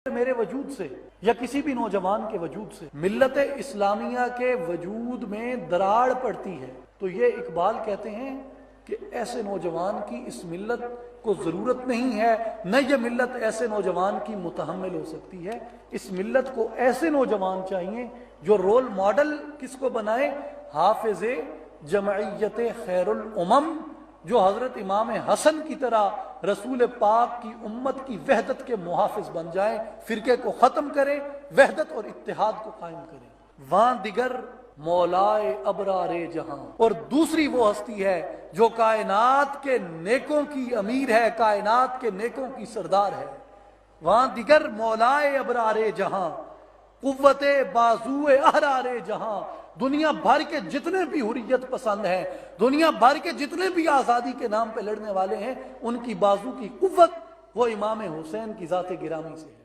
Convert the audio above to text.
میرے وجود سے یا کسی بھی نوجوان کے وجود سے ملت اسلامیہ کے وجود میں دراڑ پڑتی ہے تو یہ اقبال کہتے ہیں کہ ایسے نوجوان کی اس ملت کو ضرورت نہیں ہے، نہ یہ ملت ایسے نوجوان کی متحمل ہو سکتی ہے۔ اس ملت کو ایسے نوجوان چاہیے جو رول ماڈل کس کو بنائے؟ حافظ جمعیت خیر الامم، جو حضرت امام حسن کی طرح رسول پاک کی امت کی وحدت کے محافظ بن جائیں، فرقے کو ختم کرے، وحدت اور اتحاد کو قائم کرے۔ وہاں دیگر مولائے ابرار جہاں، اور دوسری وہ ہستی ہے جو کائنات کے نیکوں کی امیر ہے، کائنات کے نیکوں کی سردار ہے۔ وہاں دیگر مولائے ابرار جہاں، قوت بازو احرار جہاں، دنیا بھر کے جتنے بھی حریت پسند ہیں، دنیا بھر کے جتنے بھی آزادی کے نام پہ لڑنے والے ہیں، ان کی بازو کی قوت وہ امام حسین کی ذات گرامی سے ہے۔